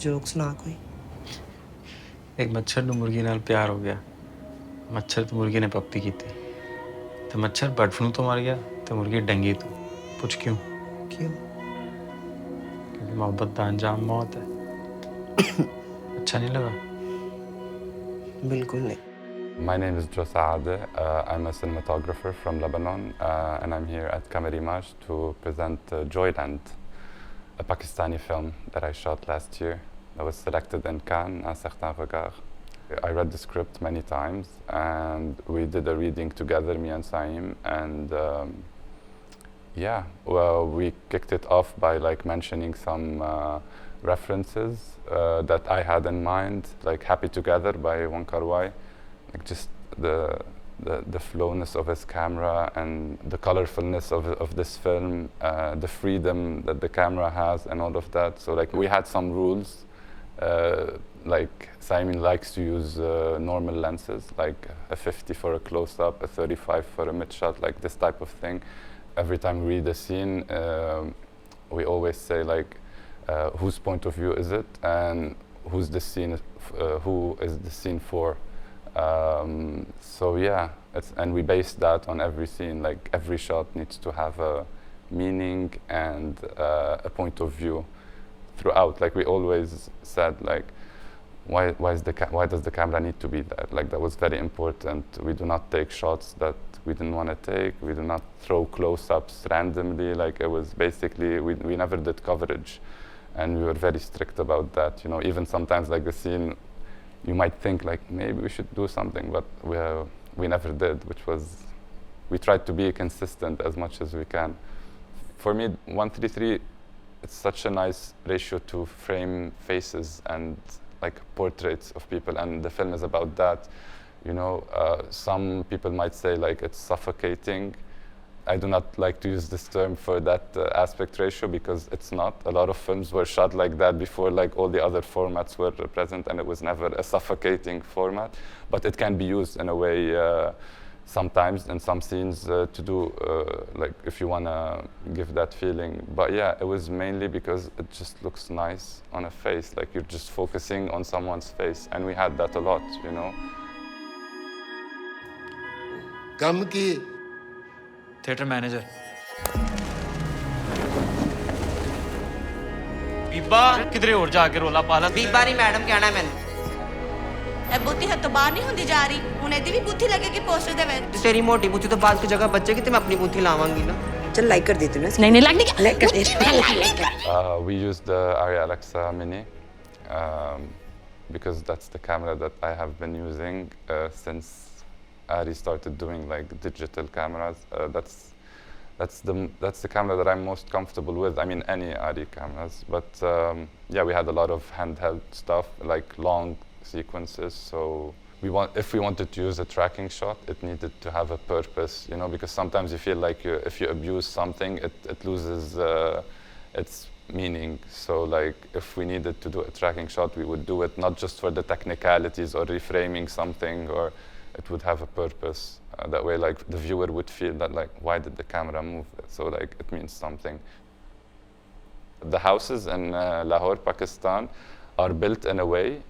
Jokes ना कोई एक मच्छर नूं मुर्गी नाल प्यार हो गया मच्छर ते मुर्गी ने पप्पी की थी तो मच्छर बर्ड फ्लू तो मर गया तो मुर्गी डंगी तो पूछ क्यों क्योंकि मोहब्बत का अंजाम मौत है अच्छा नहीं लगा बिल्कुल नहीं My name is Joe Saade. I'm a cinematographer from Lebanon, and I'm here at Camerimage to present Joyland, a Pakistani film that I shot last year. I was selected in Cannes, Un Certain Regard. I read the script many times, and we did a reading together, me and Saim, and yeah, well, we kicked it off by like mentioning some references that I had in mind, like Happy Together by Wong Kar-wai. Like just the flowness of his camera and the colorfulness of this film, the freedom that the camera has and all of that. So like we had some rules, like Simon likes to use normal lenses, like a 50 for a close-up, a 35 for a mid-shot, like this type of thing. Every time we read a scene, we always say like, whose point of view is it and who is the scene for? So yeah, and we base that on every scene. Like every shot needs to have a meaning and a point of view throughout. Like we always said, like why does the camera need to be there? Like that was very important. We do not take shots that we didn't want to take. We do not throw close-ups randomly. Like it was basically we never did coverage, and we were very strict about that. You know, even sometimes like the scene. You might think like maybe we should do something, but we never did, which was, we tried to be consistent as much as we can. For me, 1:3:3, it's such a nice ratio to frame faces and like portraits of people, and the film is about that. You know, some people might say like it's suffocating. I do not like to use this term for that aspect ratio because it's not. A lot of films were shot like that before like all the other formats were present, and it was never a suffocating format. But it can be used in a way sometimes in some scenes to do like if you want to give that feeling. But yeah, it was mainly because it just looks nice on a face. Like you're just focusing on someone's face, and we had that a lot, you know. Kam ki theatre manager बीबा किधरे और जाके रोला पाला बीबा नहीं madam कहना है मैंने ए बुद्धि है तो बाहर नहीं होती जा रही उन्हें दी भी बुद्धि लगेगी पोस्टर दे में तेरी मोटी बुद्धि तो बात की जगह बच्चे की तो मैं अपनी बुद्धि लावांगी ना चल लाइक कर देती हूँ ना नहीं लाइक नहीं लाइक कर देती हूँ we used the ARRI Alexa Mini because that's the camera that I have been using since ARRI started doing like digital cameras. That's the camera that I'm most comfortable with. I mean, any ARRI cameras, but yeah, we had a lot of handheld stuff, like long sequences. So if we wanted to use a tracking shot, it needed to have a purpose, you know, because sometimes you feel like if you abuse something, it loses its meaning. So like if we needed to do a tracking shot, we would do it not just for the technicalities or reframing something, or it would have a purpose. That way, like the viewer would feel that, like, why did the camera move? So, like, it means something. The houses in Lahore, Pakistan, are built in a way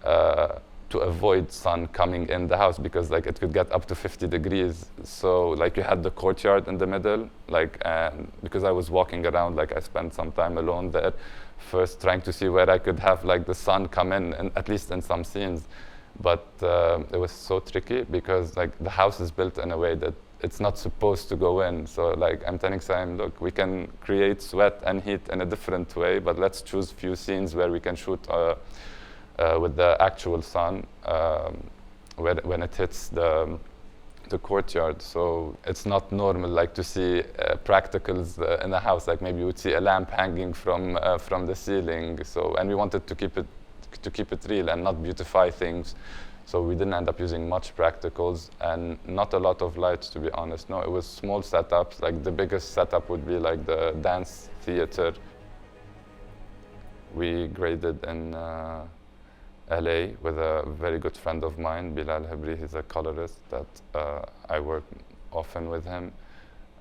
to avoid sun coming in the house because, like, it could get up to 50 degrees. So, like, you had the courtyard in the middle, like, and because I was walking around, like, I spent some time alone there, first trying to see where I could have, like, the sun come in, and at least in some scenes. But it was so tricky because like the house is built in a way that it's not supposed to go in. So like I'm telling Sam, look, we can create sweat and heat in a different way, but let's choose few scenes where we can shoot with the actual sun when it hits the courtyard. So it's not normal like to see practicals in a house. Like maybe you would see a lamp hanging from the ceiling. So and we wanted to keep it real and not beautify things. So we didn't end up using much practicals and not a lot of lights, to be honest. No, it was small setups. Like the biggest setup would be like the dance theater. We graded in LA with a very good friend of mine, Bilal Habri. He's a colorist that I work often with him.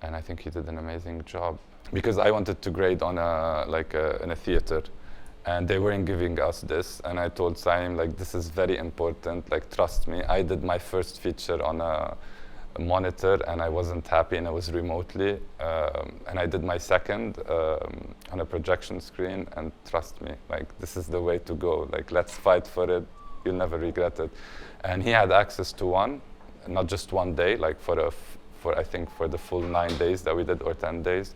And I think he did an amazing job. Because I wanted to grade on in a theater. and they weren't giving us this. And I told Saim, like, this is very important, like, trust me. I did my first feature on a monitor and I wasn't happy, and I was remotely. And I did my second on a projection screen, and trust me, like, this is the way to go. Like, let's fight for it. You'll never regret it. And he had access to one, not just one day, like I think for the full 9 days that we did, or 10 days.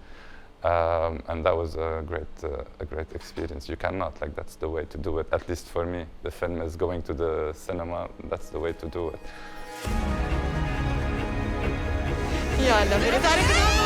And that was a great experience. You cannot, like, that's the way to do it. At least for me, the film is going to the cinema. That's the way to do it. या अल्लाह मेरे सारे